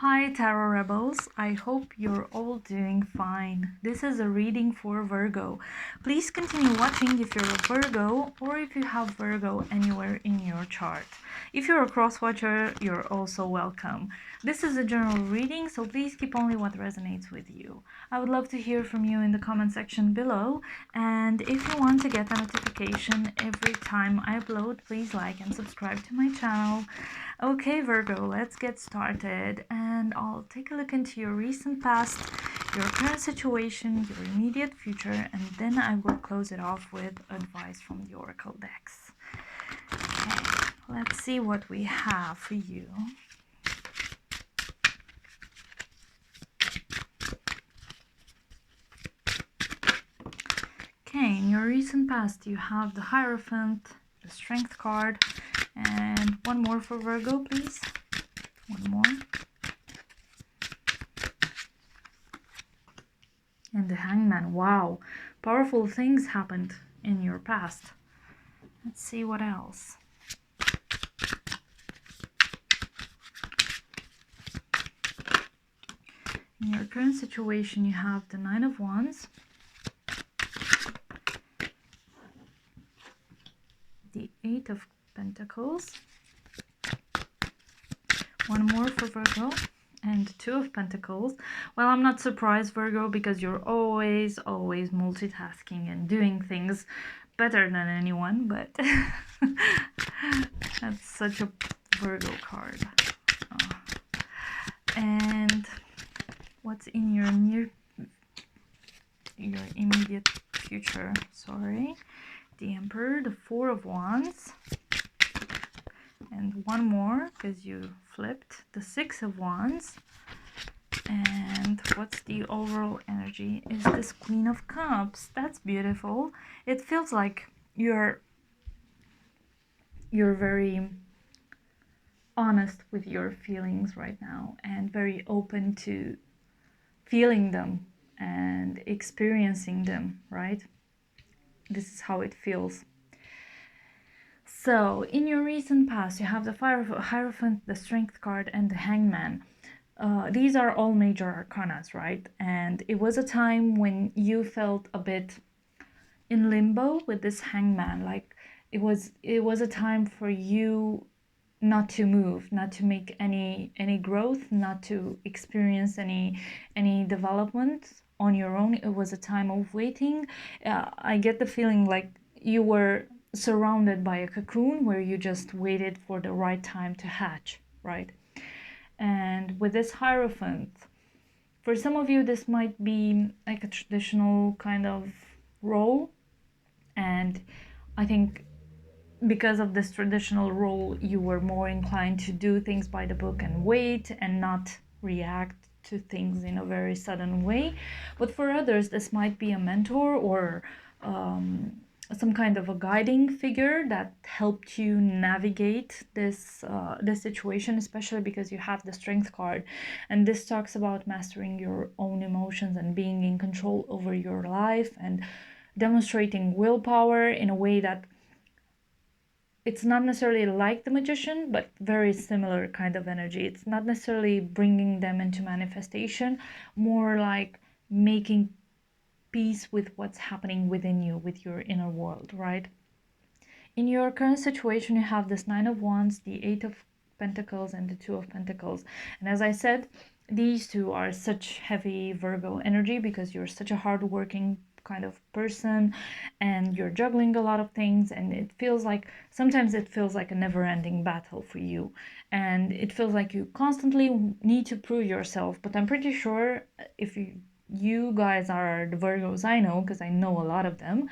Hi Tarot Rebels, I hope you're all doing fine. This is a reading for Virgo. Please continue watching if you're a Virgo or if you have Virgo anywhere in your chart. If you're a cross-watcher, you're also welcome. This is a general reading, so please keep only what resonates with you. I would love to hear from you in the comment section below, and if you want to get a notification every time I upload, please like and subscribe to my channel. Okay Virgo, let's get started, and I'll take a look into your recent past, your current situation, your immediate future, and then I will close it off with advice from the Oracle decks. Okay, let's see what we have for you. Okay, in your recent past you have the Hierophant, the Strength card, and one more for Virgo, please. One more. And the Hangman. Wow, powerful things happened in your past. Let's see what else. In your current situation, you have the Nine of Wands, the Eight of Pentacles, one more for Virgo, and Two of Pentacles. Well, I'm not surprised, Virgo, because you're always multitasking and doing things better than anyone, but that's such a Virgo card. And what's in your immediate future? Sorry. The Emperor, the Four of Wands, and one more because you flipped, the Six of Wands. And what's the overall energy is this Queen of Cups. That's beautiful. It feels like you're very honest with your feelings right now and very open to feeling them and experiencing them, right? This is how it feels. So in your recent past you have the Hierophant, the Strength card, and the Hangman. These are all major arcanas, right? And it was a time when you felt a bit in limbo with this Hangman. Like it was a time for you not to move, not to make any growth, not to experience any development on your own. It was a time of waiting. I get the feeling like you were surrounded by a cocoon where you just waited for the right time to hatch, right? And with this Hierophant, for some of you this might be like a traditional kind of role, and I think because of this traditional role you were more inclined to do things by the book and wait and not react to things in a very sudden way. But for others this might be a mentor or some kind of a guiding figure that helped you navigate this situation, especially because you have the Strength card, and this talks about mastering your own emotions and being in control over your life and demonstrating willpower in a way that it's not necessarily like the Magician, but very similar kind of energy. It's not necessarily bringing them into manifestation, more like making peace with what's happening within you, with your inner world, right? In your current situation, you have this Nine of Wands, the Eight of Pentacles, and the Two of Pentacles. And as I said, these two are such heavy Virgo energy because you're such a hardworking kind of person and you're juggling a lot of things, and it feels like sometimes it feels like a never-ending battle for you, and it feels like you constantly need to prove yourself. But I'm pretty sure if you guys are the Virgos I know, because I know a lot of them,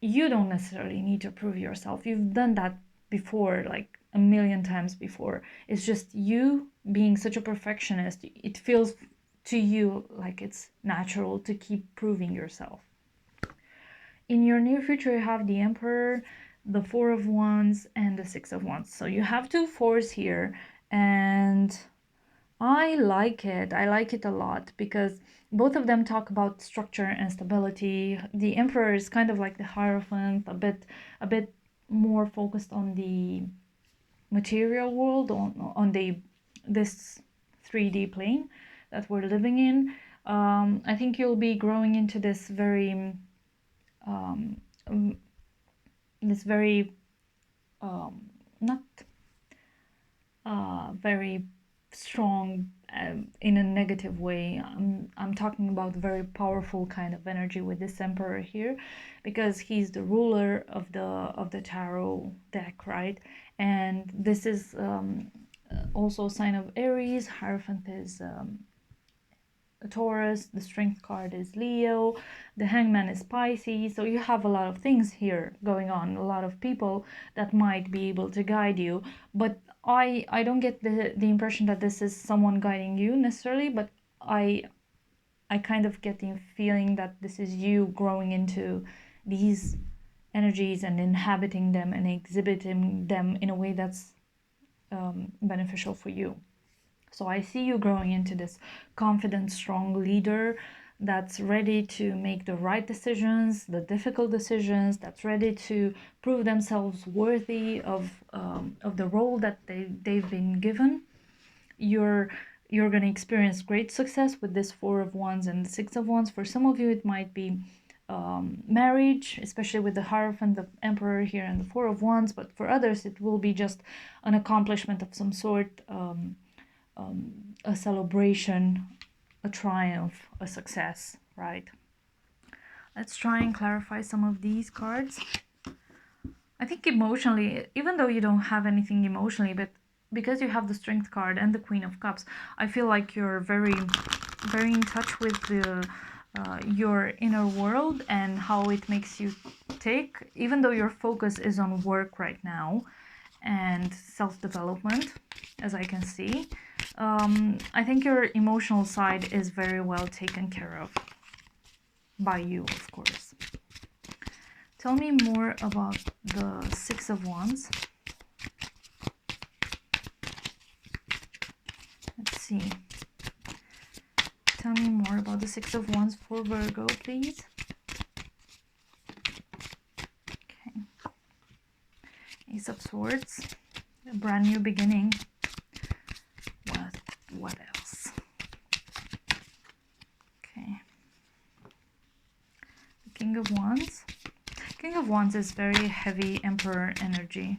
you don't necessarily need to prove yourself. You've done that before, like a million times before. It's just you being such a perfectionist, it feels to you like it's natural to keep proving yourself. In your near future you have the Emperor, the Four of Wands, and the Six of Wands. So you have two fours here, and I like it a lot because both of them talk about structure and stability. The Emperor is kind of like the Hierophant, a bit more focused on the material world, on this 3D plane that we're living in. I think you'll be growing into this very not very strong in a negative way. I'm talking about very powerful kind of energy with this emperor here, because he's the ruler of the tarot deck, right? And this is also a sign of Aries. Hierophant is Taurus, the Strength card is Leo, the Hangman is Pisces. So you have a lot of things here going on, a lot of people that might be able to guide you. But I don't get the impression that this is someone guiding you necessarily, but I kind of get the feeling that this is you growing into these energies and inhabiting them and exhibiting them in a way that's beneficial for you. So I see you growing into this confident, strong leader that's ready to make the right decisions, the difficult decisions, that's ready to prove themselves worthy of the role that they've been given. You're going to experience great success with this Four of Wands and the Six of Wands. For some of you, it might be marriage, especially with the Hierophant, the Emperor here, and the Four of Wands. But for others, it will be just an accomplishment of some sort, a celebration, a triumph, a success, right? Let's try and clarify some of these cards. I think emotionally, even though you don't have anything emotionally, but because you have the Strength card and the Queen of Cups, I feel like you're very, very in touch with your inner world and how it makes you tick, even though your focus is on work right now and self-development, as I can see. I think your emotional side is very well taken care of by you, of course. Tell me more about the Six of Wands. Let's see. Tell me more about the Six of Wands for Virgo, please. Okay. Ace of Swords. A brand new beginning. What else? Okay. The King of Wands. King of Wands is very heavy Emperor energy.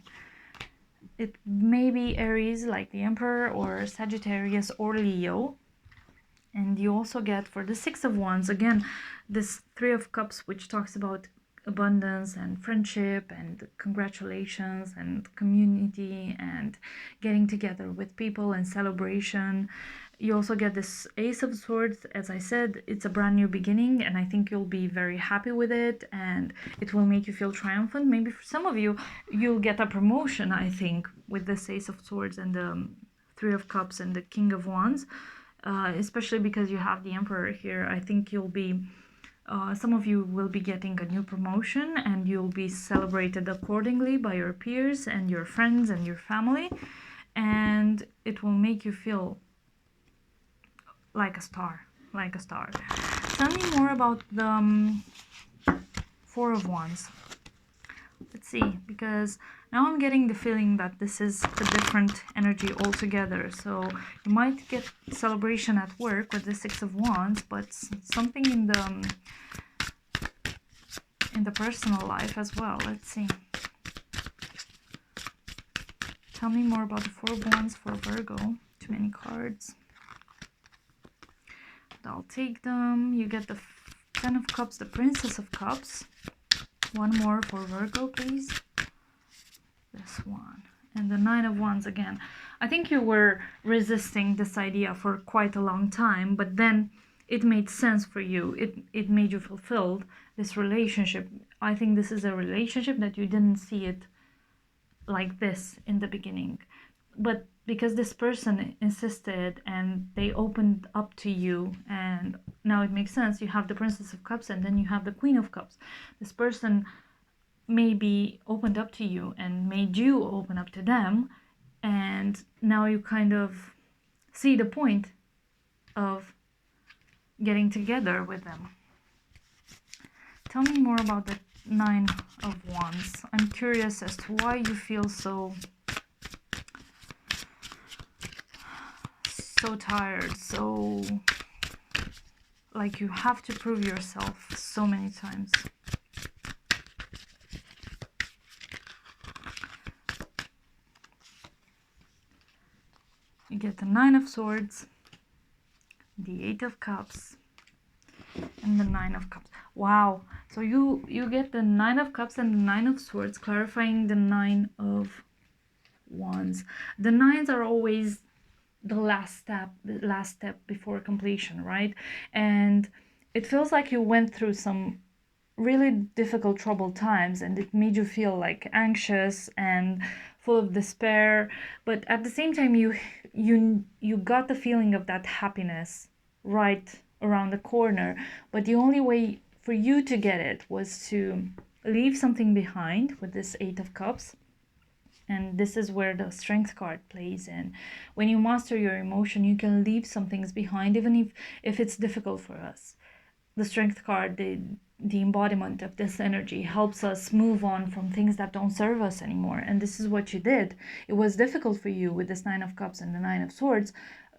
It may be Aries, like the Emperor, or Sagittarius, or Leo. And you also get, for the Six of Wands, again, this Three of Cups, which talks about abundance and friendship and congratulations and community and getting together with people and celebration. You also get this Ace of Swords. As I said, it's a brand new beginning, and I think you'll be very happy with it, and it will make you feel triumphant. Maybe for some of you, you'll get a promotion, I think, with this Ace of Swords and the Three of Cups and the King of Wands, especially because you have the Emperor here. I think you'll be some of you will be getting a new promotion, and you'll be celebrated accordingly by your peers and your friends and your family, and it will make you feel like a star, like a star. Tell me more about the Four of Wands. Let's see, because now I'm getting the feeling that this is a different energy altogether. So you might get celebration at work with the Six of Wands, but something in the personal life as well. Let's see. Tell me more about the Four of Wands for Virgo. Too many cards. I'll take them. You get the Ten of Cups, the Princess of Cups. One more for Virgo, please. This one. And the Nine of Wands again. I think you were resisting this idea for quite a long time, but then it made sense for you. It made you fulfilled, this relationship. I think this is a relationship that you didn't see it like this in the beginning. But because this person insisted and they opened up to you, and now it makes sense. You have the Princess of Cups and then you have the Queen of Cups. This person maybe opened up to you and made you open up to them, and now you kind of see the point of getting together with them. Tell me more about the Nine of Wands. I'm curious as to why you feel so so tired, so like you have to prove yourself so many times. You get the Nine of Swords, the Eight of Cups, and the Nine of Cups. Wow. So you get the Nine of Cups and the Nine of Swords, clarifying the Nine of Wands. The nines are always the last step before completion, right? And it feels like you went through some really difficult, troubled times, and it made you feel like anxious and full of despair. But at the same time, you got the feeling of that happiness right around the corner. But the only way for you to get it was to leave something behind with this Eight of Cups. And this is where the Strength card plays in. When you master your emotion, you can leave some things behind, even if it's difficult for us. The Strength card, the embodiment of this energy, helps us move on from things that don't serve us anymore. And this is what you did. It was difficult for you with this Nine of Cups and the Nine of Swords,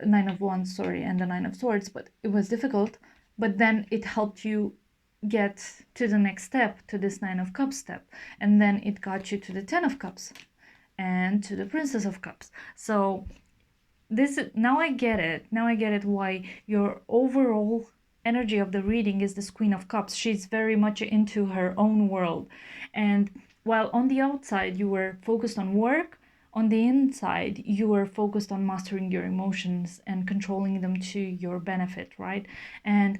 Nine of Wands, sorry, and the Nine of Swords, but it was difficult. But then it helped you get to the next step, to this Nine of Cups step. And then it got you to the Ten of Cups and to the Princess of Cups. So this, now I get it why your overall energy of the reading is this Queen of Cups. She's very much into her own world, and while on the outside you were focused on work, on the inside you were focused on mastering your emotions and controlling them to your benefit, right? And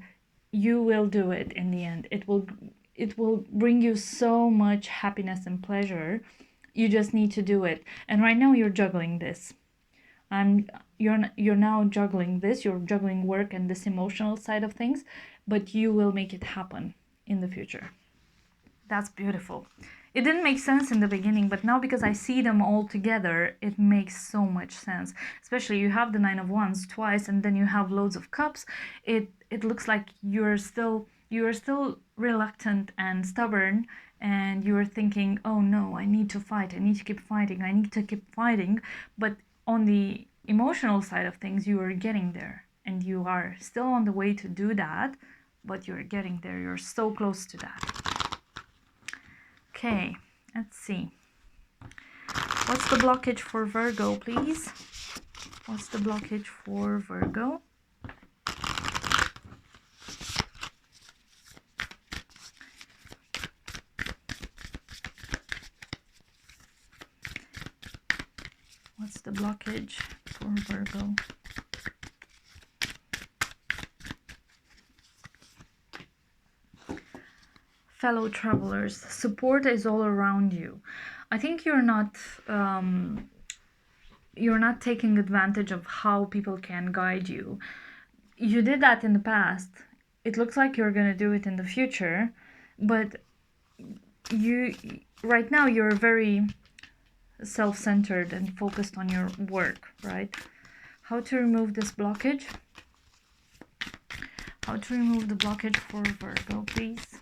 you will do it in the end. It will bring you so much happiness and pleasure. You just need to do it. And right now you're juggling this. You're now juggling this. You're juggling work and this emotional side of things, but you will make it happen in the future. That's beautiful. It didn't make sense in the beginning, but now because I see them all together, it makes so much sense. Especially you have the Nine of Wands twice, and then you have loads of cups. It looks like you are still reluctant and stubborn, and you are thinking, oh no, I need to fight, I need to keep fighting. But on the emotional side of things, you are getting there, and you are still on the way to do that, but you're getting there. You're so close to that. Okay, let's see. What's the blockage for Virgo, please? What's the blockage for Virgo? What's the blockage for Virgo? Fellow travelers, support is all around you. I think you're not taking advantage of how people can guide you. You did that in the past. It looks like you're going to do it in the future, but right now you're very self-centered and focused on your work, right? How to remove this blockage? How to remove the blockage for Virgo, please?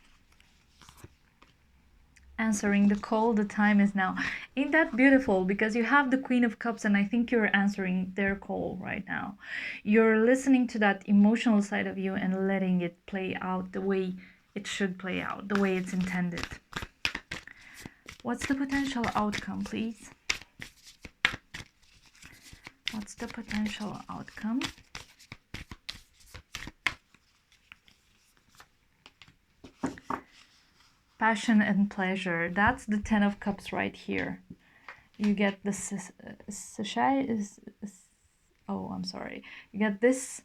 Answering the call, the time is now. Ain't that beautiful? Because you have the Queen of Cups, and I think you're answering their call right now. You're listening to that emotional side of you and letting it play out the way it should play out, the way it's intended. What's the potential outcome, please? What's the potential outcome? Passion and pleasure. That's the Ten of Cups right here. You get the You get this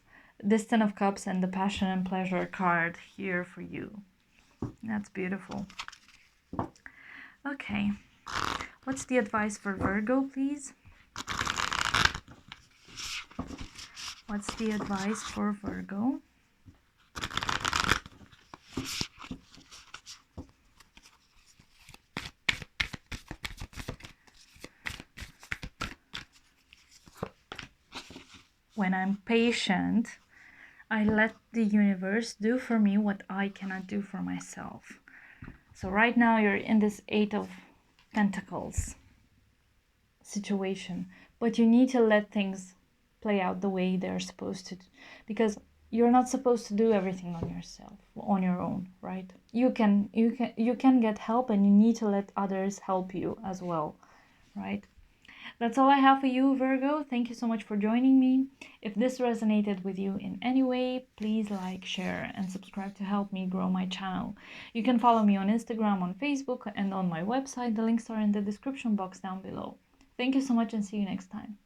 Ten of Cups and the Passion and Pleasure card here for you. That's beautiful. Okay. What's the advice for Virgo, please? What's the advice for Virgo? When I'm patient, I let the universe do for me what I cannot do for myself. So right now you're in this Eight of Pentacles situation, but you need to let things play out the way they're supposed to, because you're not supposed to do everything on yourself, on your own, right? You can get help, and you need to let others help you as well, right? That's all I have for you, Virgo. Thank you so much for joining me. If this resonated with you in any way, please like, share, and subscribe to help me grow my channel. You can follow me on Instagram, on Facebook, and on my website. The links are in the description box down below. Thank you so much, and see you next time.